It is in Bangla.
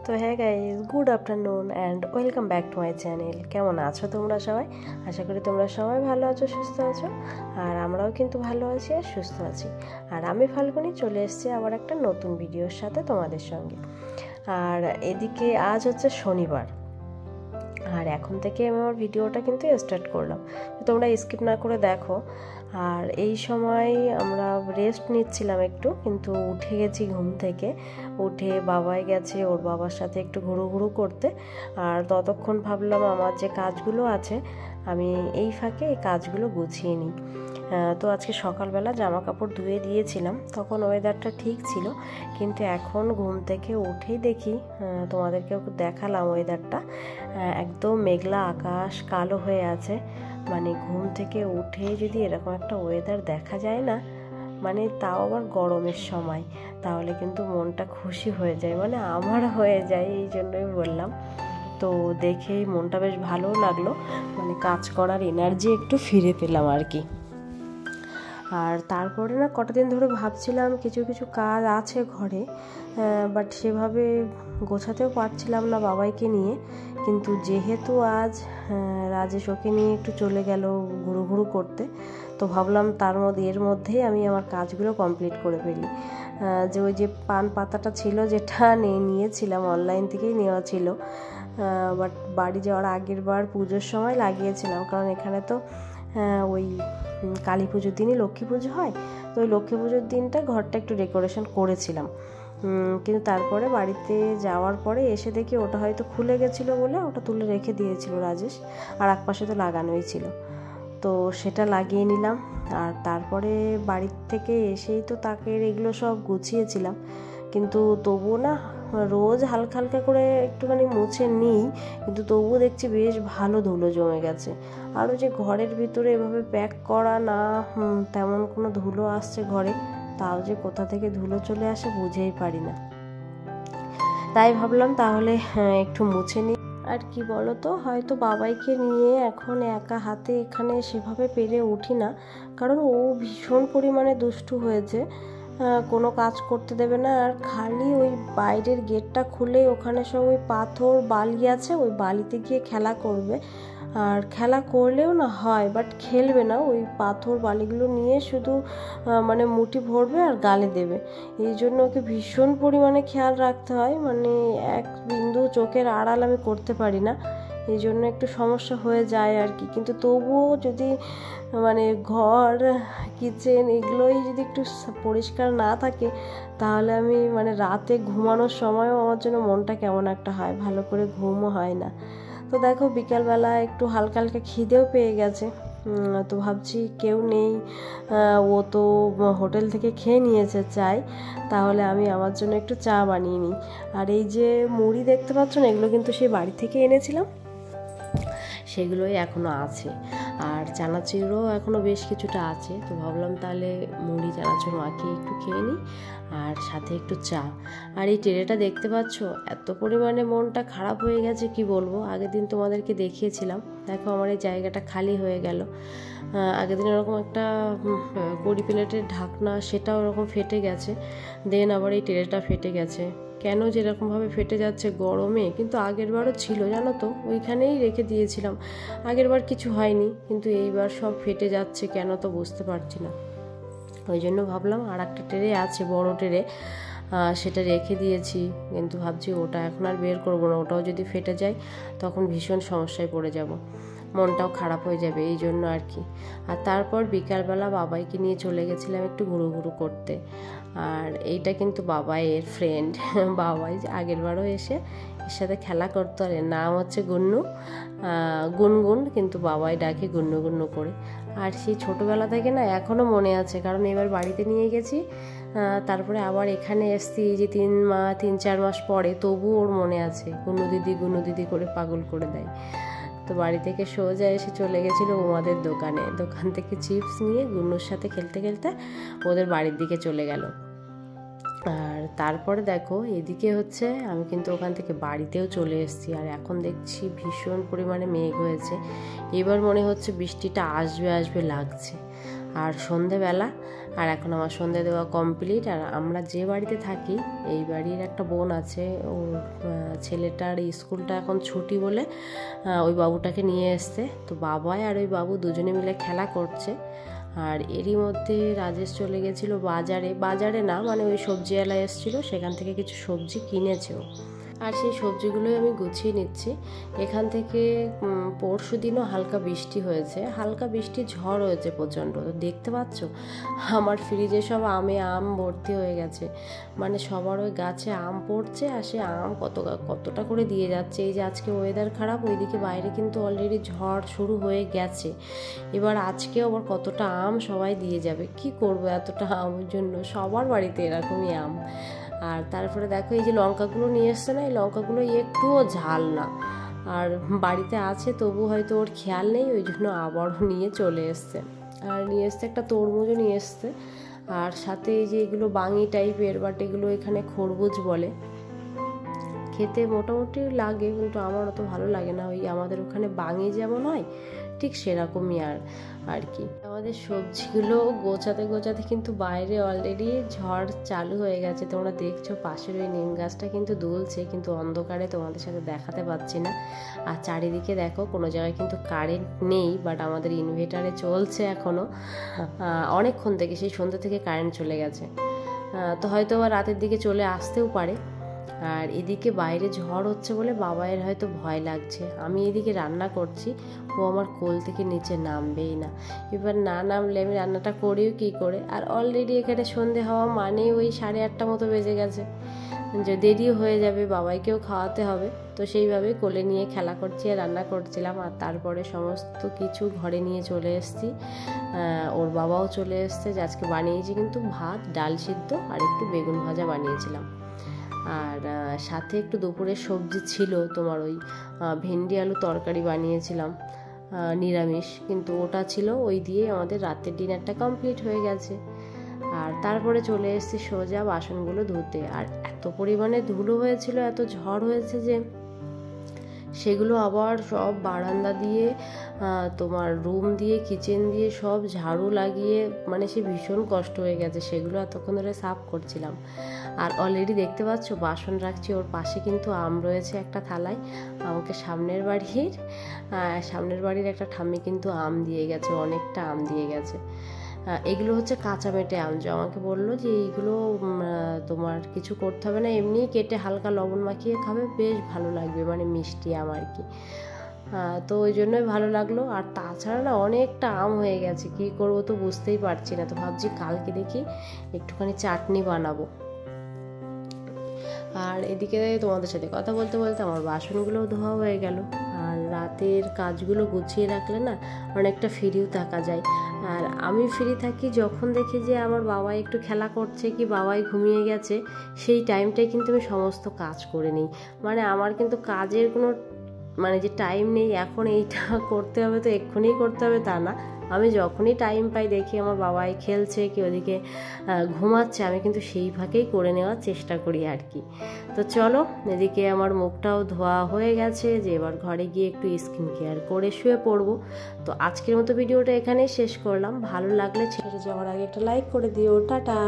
তো হ্যাঁ guys, good afternoon and welcome back to my channel. কেমন আছো তোমরা সবাই? আশা করি তোমরা সবাই ভালো আছো, সুস্থ আছো। আর আমরাও কিন্তু ভালো আছি আর সুস্থ আছি। আর আমি ফাল্গুনি চলে এসেছি আবার একটা নতুন ভিডিওর সাথে তোমাদের সঙ্গে। আর এদিকে আজ হচ্ছে শনিবার, আর এখন থেকে আমি আমার ভিডিওটা কিন্তু স্টার্ট করলাম, তোমরা স্কিপ না করে দেখো। আর এই সময় আমরা রেস্ট নিচ্ছিলাম একটু, কিন্তু উঠে গেছি ঘুম থেকে। উঠে বাবাই গেছে ওর বাবার সাথে একটু ঘুরু করতে। আর ততক্ষণ ভাবলাম আমার যে কাজগুলো আছে আমি এই ফাঁকে এই কাজগুলো গুছিয়ে নিই। তো আজকে সকালবেলা জামা কাপড় ধুয়ে দিয়েছিলাম, তখন ওয়েদারটা ঠিক ছিল, কিন্তু এখন ঘুম থেকে উঠেই দেখি, তোমাদেরকেও দেখালাম ওয়েদারটা, একদম মেঘলা আকাশ, কালো হয়ে আছে। মানে ঘুম থেকে উঠে যদি এরকম একটা ওয়েদার দেখা যায় না, মানে তাও আবার গরমের সময়, তাহলে কিন্তু মনটা খুশি হয়ে যায়, মানে আমার হয়ে যায়। এই জন্যই বললাম। তো দেখেই মনটা বেশ ভালো লাগলো, মানে কাজ করার এনার্জি একটু ফিরে পেলাম আর কি। আর তারপরে না কটা দিন ধরে ভাবছিলাম কিছু কিছু কাজ আছে ঘরে, বাট সেভাবে গোছাতেও পারছিলাম না বাবাইকে নিয়ে। কিন্তু যেহেতু আজ রাজেশ ওকে নিয়ে একটু চলে গেল ঘুরু করতে, তো ভাবলাম এর মধ্যেই আমি আমার কাজগুলো কমপ্লিট করে ফেলি। যে ওই যে পান পাতাটা ছিল, যেটা নিয়েছিলাম অনলাইন থেকেই নেওয়া ছিল, বাট বাড়ি যাওয়ার আগের বার পুজোর সময় লাগিয়েছিলাম, কারণ এখানে তো ওই কালী পুজোর দিনই লক্ষ্মী পুজো হয়। তো ওই লক্ষ্মী পুজোর দিনটা ঘরটা একটু ডেকোরেশন করেছিলাম, কিন্তু তারপরে বাড়িতে যাওয়ার পরে এসে দেখি ওটা হয়তো খুলে গেছিলো বলে ওটা তুলে রেখে দিয়েছিল রাজেশ, আর এক পাশে তো লাগানোই ছিল, তো সেটা লাগিয়ে নিলাম। আর তারপরে বাড়ির থেকে এসেই তো তাকে এগুলো সব গুছিয়েছিলাম, কিন্তু তবুও না রোজ হালকা হালকা করে একটুখানি মুছে নিই, কিন্তু তবুও দেখছি বেশ ভালো ধুলো জমে গেছে। আরও যে ঘরের ভিতরে এভাবে প্যাক করা না, তেমন কোনো ধুলো আসছে ঘরে, তাও যে কোথা থেকে ধুলো চলে আসে বুঝেই পারি না। তাই ভাবলাম তাহলে একটু মুছে নিই। আর কি বলো তো, হয়তো বাবাইকে নিয়ে এখন একা হাতে এখানে সেভাবে পেরে উঠি না, কারণ ও ভীষণ পরিমাণে দুষ্টু হয়েছে, কোনো কাজ করতে দেবে না। আর খালি ওই বাইরের গেটটা খুলে ওখানে সব ওই পাথর বালি আছে, ওই বালিতে গিয়ে খেলা করবে। আর খেলা করলেও না হয়, বাট খেলবে না, ওই পাথর বালিগুলো নিয়ে শুধু মানে মুঠি ভরবে আর গালে দেবে। এই জন্য ওকে ভীষণ পরিমাণে খেয়াল রাখতে হয়, মানে এক বিন্দু চোখের আড়াল আমি করতে পারি না, এই জন্য একটু সমস্যা হয়ে যায় আর কি। কিন্তু তবুও যদি মানে ঘর কিচেন এগুলোই যদি একটু পরিষ্কার না থাকে, তাহলে আমি মানে রাতে ঘুমানোর সময়ও আমার জন্য মনটা কেমন একটা হয়, ভালো করে ঘুমও হয় না। তো দেখো বিকালবেলা একটু হালকা হালকা খিদেও পেয়ে গেছে, তো ভাবছি কেউ নেই, ও তো হোটেল থেকে খেয়ে নিয়েছে চাই, তাহলে আমি আমার জন্য একটু চা বানিয়ে নিই। আর এই যে মুড়ি দেখতে পাচ্ছ না, এগুলো কিন্তু সেই বাড়ি থেকে এনেছিলাম, সেগুলোই এখনও আছে। আর চানাচুরও এখনও বেশ কিছুটা আছে, তো ভাবলাম তাহলে মুড়ি চানাচুর মাখিয়ে একটু খেয়ে নিই, আর সাথে একটু চা। আর এই ট্রেটা দেখতে পাচ্ছ, এত পরিমাণে মনটা খারাপ হয়ে গেছে কি বলবো। আগের দিন তোমাদেরকে দেখিয়েছিলাম, দেখো আমার এই জায়গাটা খালি হয়ে গেল। আগের দিন এরকম একটা বড়ি প্লেটের ঢাকনা, সেটাও ওরকম ফেটে গেছে, দেন আবার এই ট্রেটা ফেটে গেছে। কেন যেরকমভাবে ফেটে যাচ্ছে গরমে, কিন্তু আগের বারও ছিল জানো তো, ওইখানেই রেখে দিয়েছিলাম, আগের বার কিছু হয়নি, কিন্তু এইবার সব ফেটে যাচ্ছে কেন তো বুঝতে পারছি না। ওই জন্য ভাবলাম আর একটা ট্রে আছে, বড় ট্রে, সেটা রেখে দিয়েছি, কিন্তু ভাবছি ওটা এখন আর বের করবো না, ওটাও যদি ফেটে যায় তখন ভীষণ সমস্যায় পড়ে যাব, মনটাও খারাপ হয়ে যাবে, এই জন্য আর কি। আর তারপর বিকালবেলা বাবাইকে নিয়ে চলে গেছিলাম একটু ঘুরু করতে। আর এইটা কিন্তু বাবাইয়ের ফ্রেন্ড, বাবাই আগের বারও এসে এর সাথে খেলা করতো, আর এর নাম হচ্ছে গুনগুন, কিন্তু বাবাই ডাকে গুন্নু করে। আর সেই ছোটোবেলা থেকে না এখনও মনে আছে, কারণ এবার বাড়িতে নিয়ে গেছি, তারপরে আবার এখানে এসছি যে 3-4 মাস পরে, তবু ওর মনে আছে, গুনু দিদি করে পাগল করে দেয়। তো বাড়ি থেকে সোজা এসে চলে গেছিলো ওমাদের দোকান থেকে চিপস নিয়ে গুন্নুর সাথে খেলতে খেলতে ওদের বাড়ির দিকে চলে গেল। আর তারপরে দেখো এদিকে হচ্ছে আমি কিন্তু ওখান থেকে বাড়িতেও চলে এসেছি, আর এখন দেখছি ভীষণ পরিমাণে মেঘ হয়েছে, এবার মনে হচ্ছে বৃষ্টিটা আসবে লাগছে। আর সন্ধেবেলা, আর এখন আমার সন্ধে দেওয়া কমপ্লিট। আর আমরা যে বাড়িতে থাকি এই বাড়ির একটা বোন আছে, ওর ছেলেটার স্কুলটা এখন ছুটি বলে ওই বাবুটাকে নিয়ে এসছে। তো বাবাই আর ওই বাবু দুজনে মিলে খেলা করছে। আর এরই মধ্যে রাজেশ চলে গেছিলো বাজারে না মানে ওই সবজিওয়ালা এসেছিলো, সেখান থেকে কিছু সবজি কিনেছেও। আর সেই সবজিগুলোই আমি গুছিয়ে নিচ্ছি। এখান থেকে পরশু দিনও হালকা বৃষ্টি হয়েছে, হালকা বৃষ্টি ঝড় হয়েছে প্রচণ্ড। তো দেখতে পাচ্ছ আমার ফ্রিজে সব আম ভর্তি হয়ে গেছে, মানে সবার ওই গাছে আম পড়ছে আর সে আম কতটা করে দিয়ে যাচ্ছে। এই যে আজকে ওয়েদার খারাপ, ওইদিকে বাইরে কিন্তু অলরেডি ঝড় শুরু হয়ে গেছে। এবার আজকেও আবার কতটা আম সবাই দিয়ে যাবে, কি করবো এতটা আমের জন্য, সবার বাড়িতে এরকমই আম। আর তারপরে দেখো এই যে লঙ্কাগুলো নিয়ে এসছে না, এই লঙ্কাগুলো একটুও ঝাল না, আর বাড়িতে আছে তবু হয়তো ওর খেয়াল নেই, ওই জন্য আবারও নিয়ে চলে এসছে। আর নিয়ে এসছে একটা তরমুজও নিয়ে এসছে, আর সাথে এই যে এগুলো বাঙি টাইপের, বাট এগুলো এখানে খরবুজ বলে। খেতে মোটামুটি লাগে কিন্তু আমার অত ভালো লাগে না, ওই আমাদের ওখানে বাঙি যেমন হয় ঠিক সেরকমই আর কি। আমাদের সবজিগুলো গোছাতে কিন্তু বাইরে অলরেডি ঝড় চালু হয়ে গেছে। তোমরা দেখছো পাশের ওই নিম গাছটা কিন্তু দুলছে, কিন্তু অন্ধকারে তোমাদের সাথে দেখাতে পাচ্ছি না। আর চারিদিকে দেখো কোনো জায়গায় কিন্তু কারেন্ট নেই, বাট আমাদের ইনভার্টারে চলছে এখনও। অনেকক্ষণ থেকে, সেই সন্ধ্যা থেকে কারেন্ট চলে গেছে। তো হয়তো আবার রাতের দিকে চলে আসতেও পারে। আর এদিকে বাইরে ঝড় হচ্ছে বলে বাবাইয়ের হয়তো ভয় লাগছে। আমি এদিকে রান্না করছি, ও আমার কোল থেকে নিচে নামবেই না। এবার না নামলে আমি রান্নাটা করিও কী করে। আর অলরেডি এখানে সন্ধে হওয়া মানে ওই 8:30 মতো বেজে গেছে, যে দেরিও হয়ে যাবে, বাবাইকেও খাওয়াতে হবে। তো সেইভাবেই কোলে নিয়ে খেলা করছি আর রান্না করছিলাম। আর তারপরে সমস্ত কিছু ঘরে নিয়ে চলে এসেছি। ওর বাবাও চলে এসছে, যে আজকে বানিয়েছি কিন্তু ভাত, ডাল সিদ্ধ আর একটু বেগুন ভাজা বানিয়েছিলাম। আর সাথে একটু দুপুরের সবজি ছিল, তোমার ওই ভেন্ডি আলু তরকারি বানিয়েছিলাম নিরামিষ, কিন্তু ওটা ছিল, ওই দিয়ে আমাদের রাতের ডিনারটা কমপ্লিট হয়ে গেছে। আর তারপরে চলে এসেছি সোজা বাসনগুলো ধুতে। আর এত পরিমাণে ধুলো হয়েছিল, এত ঝড় হয়েছে যে সেগুলো আবার সব বারান্দা দিয়ে, তোমার রুম দিয়ে, কিচেন দিয়ে সব ঝাড়ু লাগিয়ে, মানে সে ভীষণ কষ্ট হয়ে গেছে। সেগুলো এতক্ষণ ধরে সাফ করছিলাম। আর অলরেডি দেখতে পাচ্ছ বাসন রাখছি, ওর পাশে কিন্তু আম রয়েছে একটা থালায়। আমাকে সামনের বাড়ির একটা ঠাম্মি কিন্তু আম দিয়ে গেছে, অনেকটা আম দিয়ে গেছে। এগুলো হচ্ছে কাঁচা মেটে আম, যে আমাকে বললো যে এইগুলো তোমার কিছু করতে হবে না, এমনিই কেটে হালকা লবণ মাখিয়ে খাবে, বেশ ভালো লাগবে, মানে মিষ্টি আম আর কি। তো ওই জন্যই ভালো লাগলো। আর তাছাড়া না অনেকটা আম হয়ে গেছে, কী করবো তো বুঝতেই পারছি না। তো ভাবছি কালকে দেখি একটুখানি চাটনি বানাবো। আর এদিকে তোমাদের সাথে কথা বলতে বলতে আমার বাসনগুলোও ধোয়া হয়ে গেল। আর রাতের কাজগুলো গুছিয়ে রাখলে না অনেকটা ফ্রিও থাকা যায়। আর আমি ফ্রি থাকি যখন দেখি যে আমার বাবা একটু খেলা করছে কি বাবাই ঘুমিয়ে গেছে, সেই টাইমটাই কিন্তু আমি সমস্ত কাজ করে নিই। মানে আমার কিন্তু কাজের কোনো মানে যে টাইম নেই, এখন এইটা করতে হবে তো এক্ষুনি করতে হবে তা না। আমি যখনই টাইম পাই দেখি আমার বাবাই খেলছে কি ওদিকে ঘুমাচ্ছে, আমি কিন্তু সেই ফাঁকেই করে নেওয়ার চেষ্টা করি আর কি। তো চলো, এদিকে আমার মুখটাও ধোয়া হয়ে গেছে, যে এবার ঘরে গিয়ে একটু স্কিন কেয়ার করে শুয়ে পড়বো। তো আজকের মতো ভিডিওটা এখানেই শেষ করলাম। ভালো লাগলে ছেড়ে যাওয়ার আগে একটা লাইক করে দিও। টাটা।